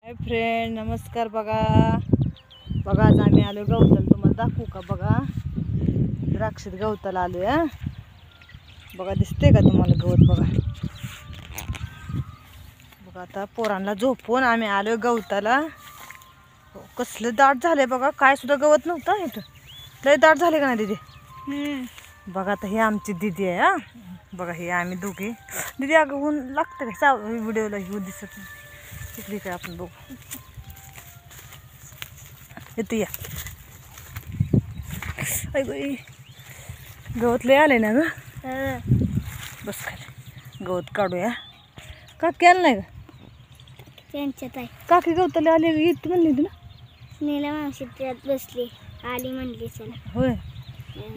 Hi friend, नमस्कार. बघा आज आम्ही आलो गवताला. तुम्हाला दाखवू का? बघा द्राक्षात गवताला आलोय. बघा दिसते का तुम्हाला गवत? बघा आता पोरांना झोपून आम्ही आलोय गवताला. हो, कसलं दाट झालंय बघा. काय सुद्धा गवत नव्हतं इथं. लय दाट झाले का नाही दीदी? बघा आता हे आमची दीदी आहे. बघा हे आम्ही दोघे. दीदी अगं ऊन लागतं का व्हिडिओला? घेऊ दिसत नाही तिकडे काय आपण बघू. येतो या. गवत लय आलंय ना ग. बस खाली गवत काढूया. काकी आलं नाही का? त्यांच्यात आहे. काकी गवताला आले येते म्हणली तुला? नीला मावशी त्यात बसली, आली म्हणली चला. होय.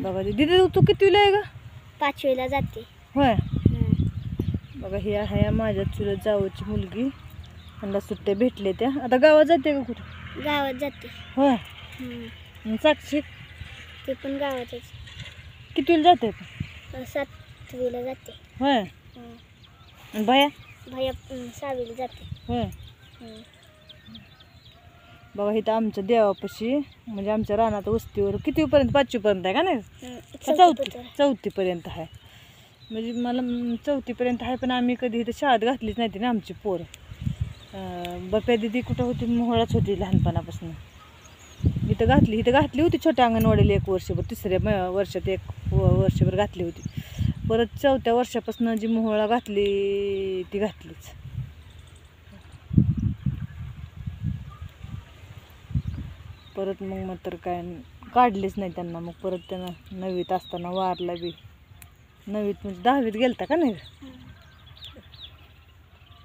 बघा दीदी तू कितवीला आहे ग? 5वीला जाते. होय. बघा ही आहे माझ्या चुलत जावची मुलगी. त्यांना सुट्ट्या भेटले त्या. आता गावात जाते का कुठं? गावात जाते. होय. साक्षी ते पण गावातच. कितवीला जाते? 7वीला जाते. होय. आणि भया? भैया 6वीला जाते. होय. बघा इथं आमच्या देवापाशी म्हणजे आमच्या रानात वस्तीवर कितीपर्यंत? 5वीपर्यंत आहे का नाही? चौथीपर्यंत आहे. म्हणजे मला 4थीपर्यंत आहे, पण आम्ही कधी इथं शाळेत घातलीच नाही ना आमची पोरं. बप्या दिदी कुठं होती? मोहळाच होती लहानपणापासून. इथं घातली होती छोट्या अंगणवाडीला 1 वर्षभर. 3ऱ्या वर्षात 1 वर्षभर घातली होती. परत 4थ्या वर्षापासून जी मोहळा घातली ती घातलीच. परत मग तर काय काढलीच नाही त्यांना. मग परत त्यांना 9वीत असताना वारला बी. 9वीत म्हणजे 10वीत गेलता का नाही?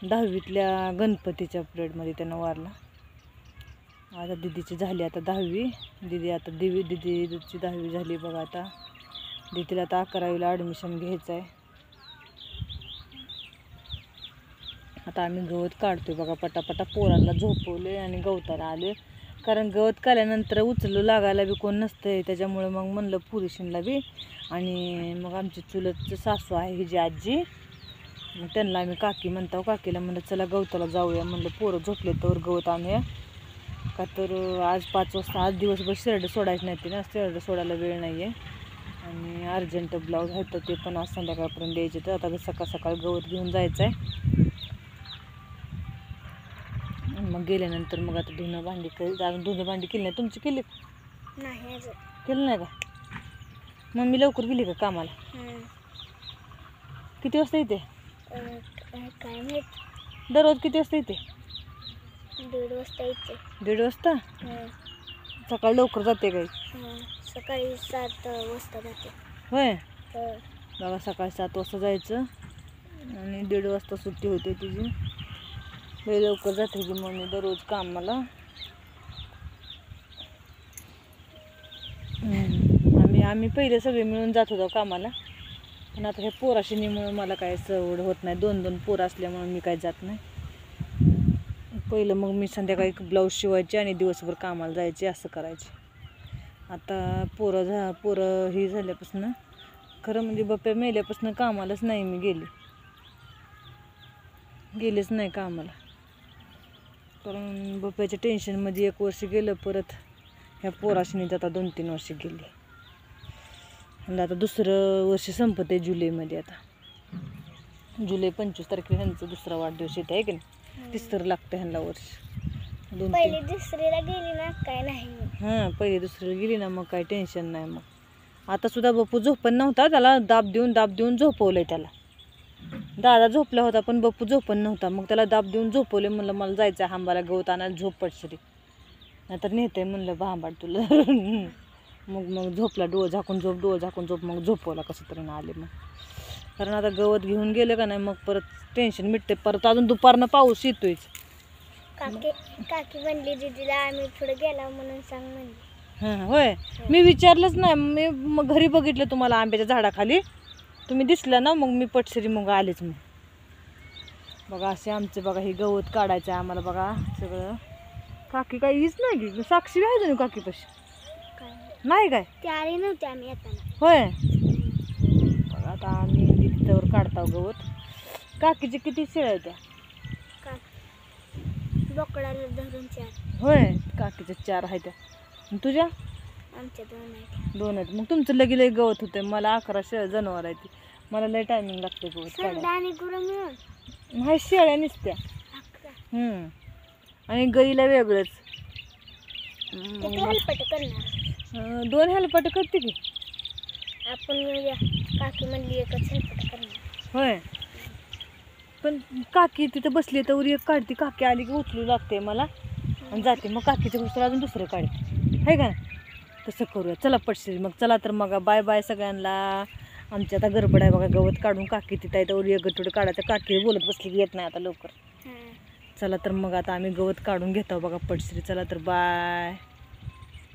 10वीतल्या गणपतीच्या पिरियडमध्ये त्यांना वारला. आता दिदीची झाली आता 10वी. दिदीची 10वी झाली बघा. आता दिदीला आता 11वीला ॲडमिशन घ्यायचं आहे. आता आम्ही गवत काढतोय बघा. पटापटा पोरांना झोपवले आणि गवताला आले. कारण गवत काढल्यानंतर उचलू लागायला बी कोण नसतंय. त्याच्यामुळे मग म्हणलं पुरुषींना बी. आणि मग आमची चुलत सासू आहे ही जी आजी, मग त्यांना आम्ही काकी म्हणतो. काकीला म्हणलं चला गवताला जाऊया. म्हणलं पोरं झोपले तर गवत आणूया. का तर आज 5 वाजता आज दिवसभर शेरडं सोडायचं नाही ते ना. शेरडं सोडायला वेळ नाही आहे. आणि अर्जंट ब्लाऊज आहेत तर ते पण आज संध्याकाळपर्यंत द्यायचे. तर आता सकाळ गवत घेऊन जायचं आहे. मग गेल्यानंतर मग आता धुणं भांडी धुणं भांडी केली नाही. तुमची केली नाही अजून. केलं नाही का? मम्मी लवकर गेली का कामाला? किती वाजता येते? काय माहित. दररोज किती वाजता येते? 1:30 वाजता येते. 1:30 वाजता? सकाळी लवकर जाते काही? सकाळी 7 वाजता जाते. होय. बघा सकाळी 7 वाजता जायचं आणि 1:30 वाजता सुट्टी होते तिची. लय लवकर जाते की मम्मी दररोज कामाला. आम्ही पहिले सगळे मिळून जात होतो कामाला. पण आता हे पोराशिनीमुळे मला काय सवड होत नाही. 2 पोरं असल्यामुळे मी काय जात नाही. पहिलं मग मी संध्याकाळी ब्लाऊज शिवायचे आणि दिवसभर कामाला जायचे, असं करायचे. आता पोरं ही झाल्यापासून खरं म्हणजे बप्प्या मेल्यापासून कामालाच नाही मी गेलेच नाही कामाला. कारण बप्प्याच्या टेन्शनमध्ये 1 वर्ष गेलं. परत ह्या पोराशिनीत आता 2-3 वर्ष गेली. आणि आता 2रं वर्ष संपत आहे जुलैमध्ये. आता जुलै 25 तारखेला ह्यांचा 2रा वाढदिवस येते आहे की नाही? 3रं लागतं ह्यांना वर्ष. पहिली 2रीला गेली ना काय नाही. पहिली 2रीला गेली ना मग काय टेन्शन नाही. मग आता सुद्धा बप्पू झोपण नव्हता. त्याला दाब देऊन झोपवलंय त्याला. दादा झोपला होता पण बप्पू झोपण नव्हता. मग त्याला दाब देऊन झोपवले. म्हणलं मला जायचं आहे हांबाला गवत आणायला, झोप पडसरी. नाहीतर नेते म्हणलं भांबाड तुला. मग झोपला. डोळं झाकून झोप. मग झोपवला कसं तरी आले मग. कारण आता गवत घेऊन गेलं का नाही मग परत टेन्शन मिटते. परत अजून दुपारनं पाऊस येतोयच. काकी म्हणली दीदीला आम्ही पुढे गेला म्हणून सांग म्हणली. होय. मी विचारलंच नाही. मी मग घरी बघितलं तुम्हाला आंब्याच्या झाडाखाली तुम्ही दिसला ना. मग मी पटसरी मग आलेच. मग बघा असे आमचे बघा हे गवत काढायचं आहे आम्हाला. बघा सगळं. काकी काही हीच नाही की साक्षी आहे तुम्ही काकीपाशी? नाही काय ते आले नव्हते आम्ही येताना. होय. बघा आता आम्ही तिथवर काढतो गवत. काकीचे किती शेळ्या आहेत त्या? बोकडाला धरून 4. होय काकीच्या 4 आहेत त्या. आणि तुझ्या आमच्या 2 आहेत. 2 आहेत. मग तुमचं लगे लय गवत होते. मला 11 जनावर आहे ती. मला लय टायमिंग लागते गवत सरडा काढायला. आणि गुरं मिळून नाही शेळ्या निसत्या. 11. आणि गाईला वेगळंच. किती हेलपट करणार 2 हेलपाट करते की. आपण येऊया. काकी म्हणली एकच हेलपट करणार. होय पण काकी तिथं बसली तर एक काढते. काकी आली की उचलू लागते मला आणि जाते. मग काकीच्या गोष्ट अजून दुसरं काढते आहे का. तसं करूया. चला पटशील मग. चला तर मग बाय बाय सगळ्यांना. आमची आता गडबड आहे बघा. गवत काढून काकी तिथं आहे तर एक गटोडं काढायचं. काकी बोलत बसली की येत नाही आता लवकर. चला तर मग आता आम्ही गवत काढून घेतो बघा पटश्री. चला तर बाय.